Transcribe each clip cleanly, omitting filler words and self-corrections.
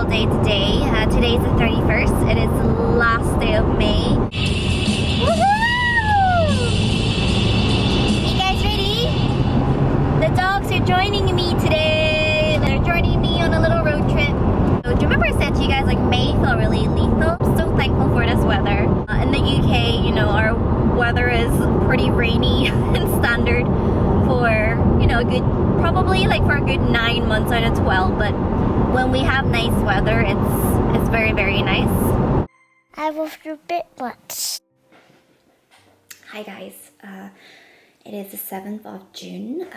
beautiful day today. Today is the 31st. It is the last day of May. Woohoo! You guys ready? The dogs are joining me today. They're joining me on a little road trip. So, do you remember I said to you guys like May felt really lethal? I'm so thankful for this weather. In the UK, you know, our weather is pretty rainy and standard for, you know, a good, probably like for a good 9 months out of 12, but when we have nice weather, it's very, very nice. I will do Bubzvlogz. Hi guys, it is the 7th of June.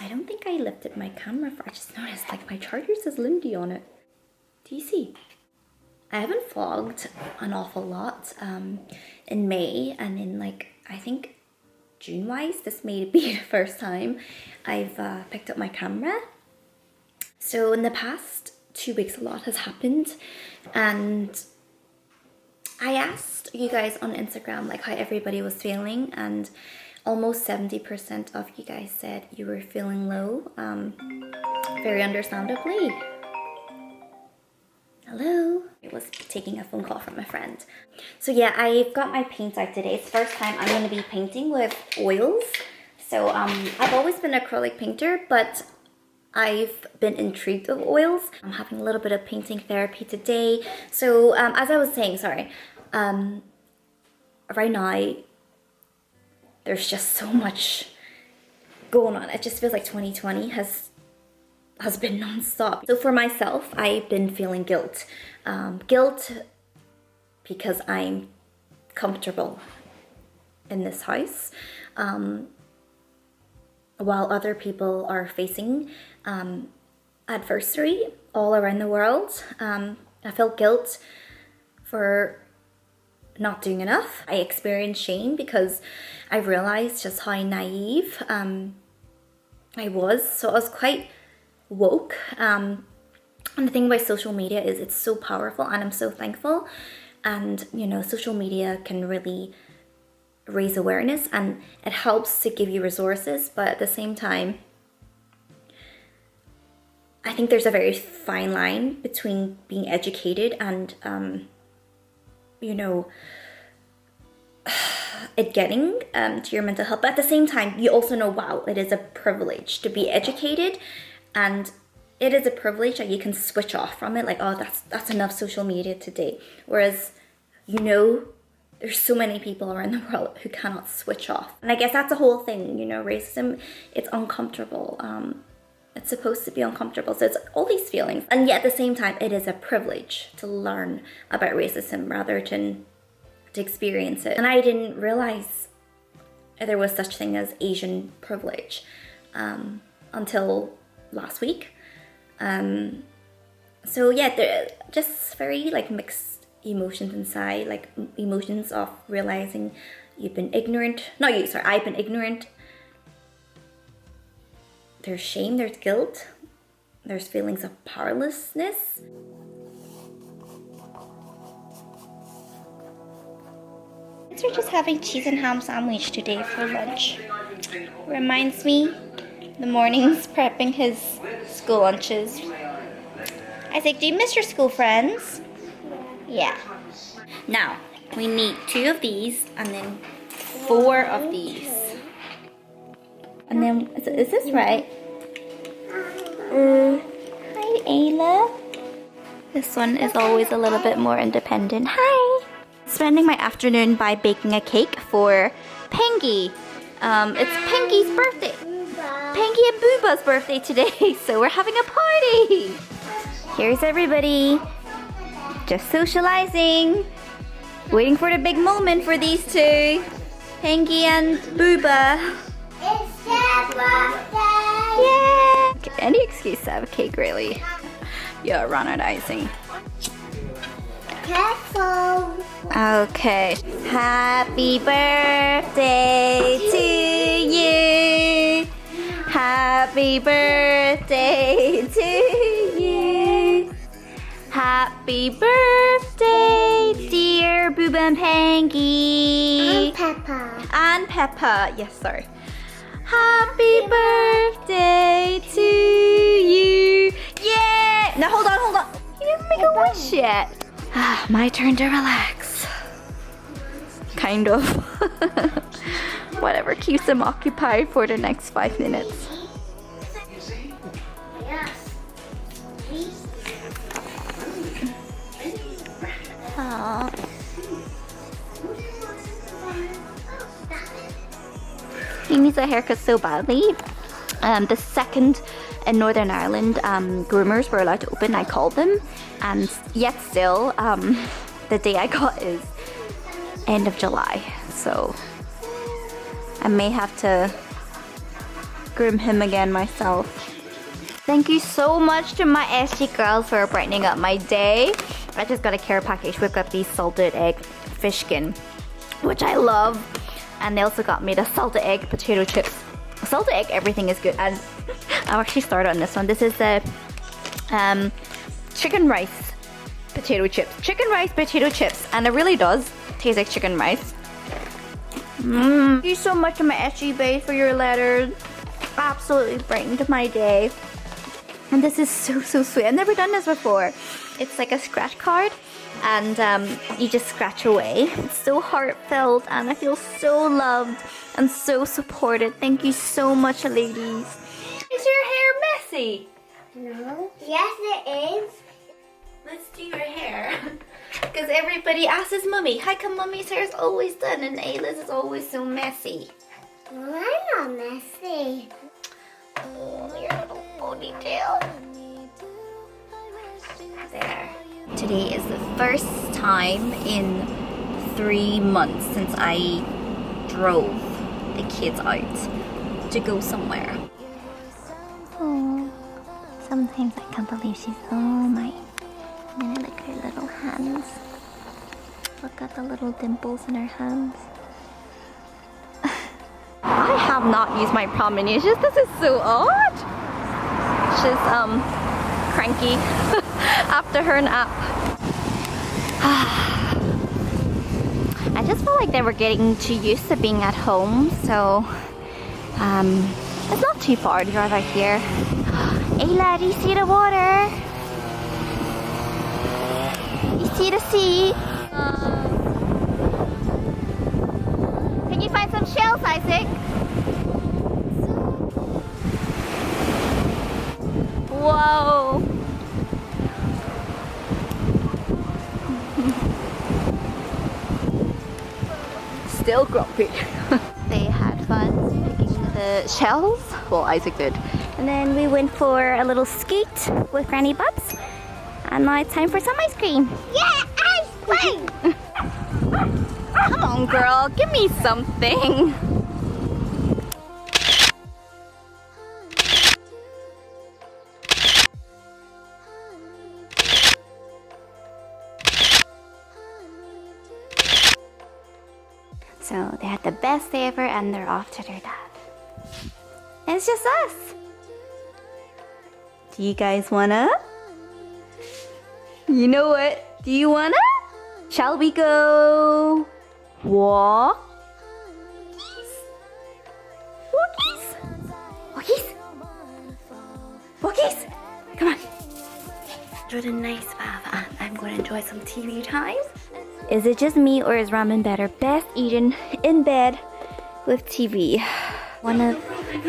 I don't think I lifted my camera I just noticed like my charger says Lindy on it. Do you see? I haven't vlogged an awful lot in May, and in like, I think June-wise, this may be the first time I've picked up my camera. So in the past 2 weeks, a lot has happened, and I asked you guys on Instagram like how everybody was feeling, and almost 70% of you guys said you were feeling low, very understandably. Hello. I was taking a phone call from a friend. So yeah, I've got my paint out today. It's the first time I'm going to be painting with oils. So I've always been an acrylic painter, but I've been intrigued with oils. I'm having a little bit of painting therapy today. So as I was saying, sorry, right now there's just so much going on. It just feels like 2020 has been non-stop. So for myself, I've been feeling guilt. Guilt because I'm comfortable in this house, while other people are facing adversity all around the world. I felt guilt for not doing enough. I experienced shame because I realized just how naive I was. So I was quite woke. And the thing about social media is it's so powerful, and I'm so thankful. And you know, social media can really raise awareness, and it helps to give you resources, but at the same time, I think there's a very fine line between being educated and you know, it getting to your mental health. But at the same time, you also know, wow, it is a privilege to be educated, and it is a privilege that you can switch off from it. Like, oh, that's enough social media today. Whereas, you know, there's so many people around the world who cannot switch off. And I guess that's the whole thing, you know, racism, it's uncomfortable. It's supposed to be uncomfortable. So it's all these feelings. And yet at the same time, it is a privilege to learn about racism rather than to experience it. And I didn't realize there was such thing as Asian privilege until last week. So yeah, they're just very like mixed emotions inside, like emotions of realizing you've been ignorant. Not you, sorry, I've been ignorant. There's shame, there's guilt, there's feelings of powerlessness. We're just having cheese and ham sandwich today for lunch. Reminds me the mornings prepping his school lunches. Isaac, do you miss your school friends? Yeah. Now, we need 2 of these and then 4 of these. And then, is this right? Hi, Ayla. This one is always a little bit more independent. Hi. Spending my afternoon by baking a cake for Pengy. It's Pengy's birthday. Pengy and Bubz's birthday today, so we're having a party. Here's everybody, just socializing, waiting for the big moment for these two, Pengy and Bubz. It's their birthday! Yeah! Any excuse to have a cake, really. Yeah, run out icing. Careful! Okay. Happy birthday to you! Happy birthday to you! Happy birthday, dear Bubz and Pengy! And Peppa. And Peppa. Yes, sorry. Happy birthday to you! Yeah! Now hold yet. My turn to relax. Kind of. Whatever keeps him occupied for the next 5 minutes. Aww. He needs a haircut so badly. The second in Northern Ireland groomers were allowed to open, I called them, and yet still the day I got is end of July, so I may have to groom him again myself. Thank you so much to my SG girls for brightening up my day. I just got a care package. We've got these salted egg fish skin, which I love. And they also got me the salted egg potato chips. Salted egg, everything is good. And I'll actually start on this one. This is the chicken rice potato chips. Chicken rice potato chips. And it really does taste like chicken rice. Thank you so much to my SG base for your letters. Absolutely brightened my day. And this is so sweet. I've never done this before. It's like a scratch card. And you just scratch away. It's so heartfelt and I feel so loved and so supported. Thank you so much, ladies. Is your hair messy? No. Yes, it is. Let's do your hair. Because everybody asks Mummy, how come Mummy's hair is always done and Ayla's is always so messy? I'm not messy. Oh, your little ponytail. There. Today is the first time in 3 months since I drove the kids out to go somewhere. Oh, sometimes I can't believe she's all mine. And then I look at her little hands. Look at the little dimples in her hands. I have not used my promenade. This is so odd. She's cranky after her nap. I just felt like they were getting too used to being at home, so it's not too far to drive out here. Ayla, do you see the water? You see the sea? Can you find some shells, Isaac? Whoa! Still grumpy. They had fun picking the shells. Well, Isaac did. And then we went for a little skate with Granny Bubz. And now it's time for some ice cream. Yeah, ice cream! Come on, girl. Give me something. So they had the best day ever and they're off to their dad. And it's just us. Do you guys wanna? You know what? Do you wanna? Shall we go walk? Walkies? Walkies? Walkies? Come on. Enjoy the nice bath and I'm going to enjoy some TV time. Is it just me or is ramen better? Best eaten in bed with TV. One of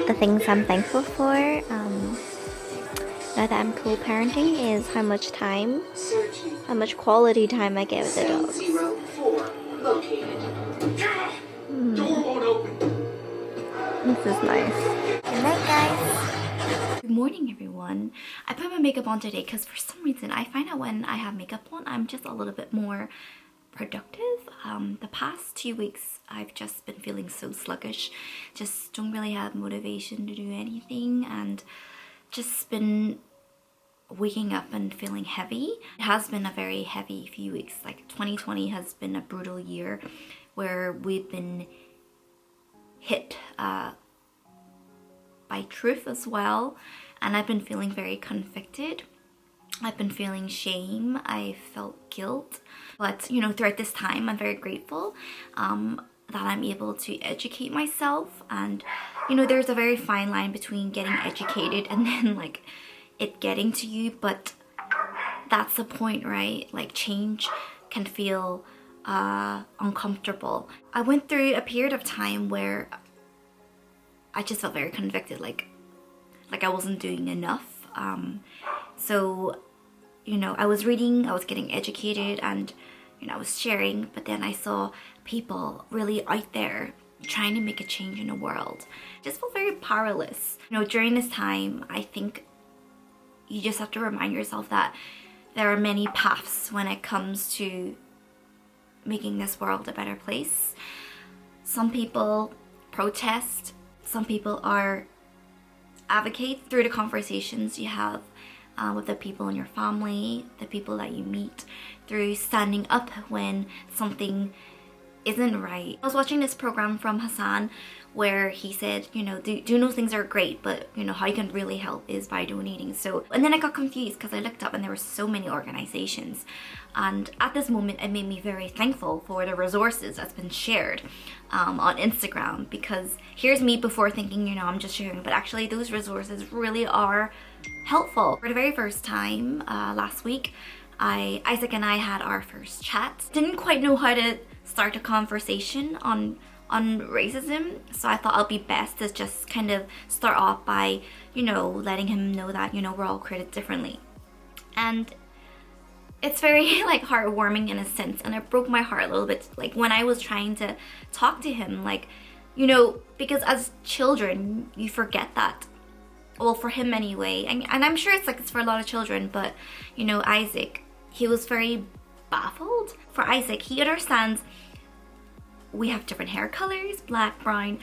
the things I'm thankful for now that I'm co-parenting is how much time, how much quality time I get with the dogs. This is nice. Good night, guys. Good morning, everyone. I put my makeup on today because for some reason I find out when I have makeup on, I'm just a little bit more productive. The past 2 weeks I've just been feeling so sluggish, just don't really have motivation to do anything and just been waking up and feeling heavy. It has been a very heavy few weeks. Like 2020 has been a brutal year where we've been hit by truth as well, and I've been feeling very convicted. I've been feeling shame, I felt guilt, but you know, throughout this time I'm very grateful that I'm able to educate myself. And you know, there's a very fine line between getting educated and then like it getting to you, but that's the point, right? Like change can feel uncomfortable. I went through a period of time where I just felt very convicted, like I wasn't doing enough. So, you know, I was reading, I was getting educated, and, you know, I was sharing, but then I saw people really out there trying to make a change in the world. I just felt very powerless. You know, during this time, I think you just have to remind yourself that there are many paths when it comes to making this world a better place. Some people protest, some people are advocate through the conversations you have with the people in your family, the people that you meet, through standing up when something isn't right. I was watching this program from Hassan where he said, you know, do know things are great, but you know how you can really help is by donating. So, and then I got confused because I looked up and there were so many organizations, and at this moment it made me very thankful for the resources that's been shared on Instagram, because here's me before thinking, you know, I'm just sharing, but actually those resources really are helpful. For the very first time last week, Isaac and I had our first chat. Didn't quite know how to start a conversation on racism, so I thought it'll be best to just kind of start off by, you know, letting him know that, you know, we're all created differently. And it's very like heartwarming in a sense, and it broke my heart a little bit, like when I was trying to talk to him, like, you know, because as children you forget that. Well, for him anyway, and I'm sure it's like it's for a lot of children, but you know, Isaac, he was very baffled. For Isaac, he understands we have different hair colors, black, brown.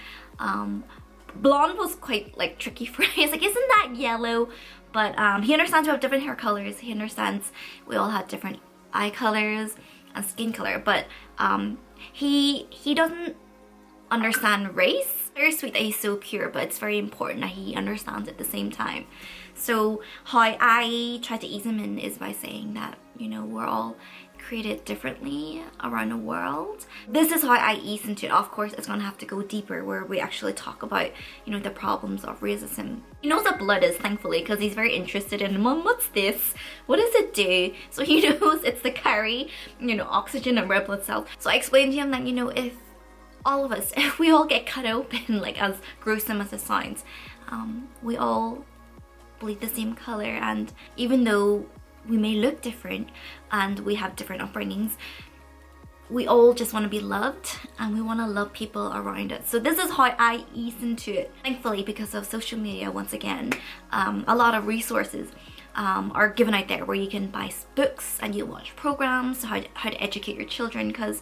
Blonde was quite like tricky for him. He's like, isn't that yellow? But he understands we have different hair colors. He understands we all have different eye colors and skin color, but he doesn't understand race. Very sweet that he's so pure, but it's very important that he understands at the same time. So how I try to ease him in is by saying that, you know, we're all created differently around the world. This is how I ease into it. Of course, it's gonna have to go deeper where we actually talk about, you know, the problems of racism. He knows what blood is, thankfully, because he's very interested in, Mom, what's this? What does it do? So he knows it's to carry, you know, oxygen and red blood cells. So I explained to him that, you know, if all of us, if we all get cut open, like as gruesome as it sounds, we all bleed the same color, and even though we may look different and we have different upbringings, we all just want to be loved and we want to love people around us. So this is how I ease into it. Thankfully, because of social media, once again, a lot of resources are given out there where you can buy books and you watch programs, how to educate your children, because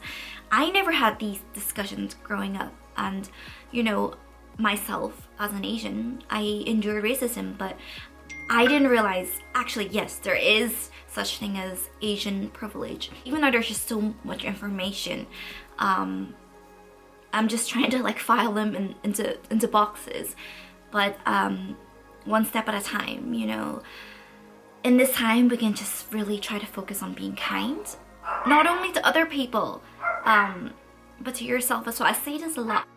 I never had these discussions growing up. And you know, myself as an Asian, I endured racism, but I didn't realize, actually, yes, there is such thing as Asian privilege. Even though there's just so much information, I'm just trying to like file them into boxes, but one step at a time, you know. In this time, we can just really try to focus on being kind, not only to other people, but to yourself as well. I say this a lot.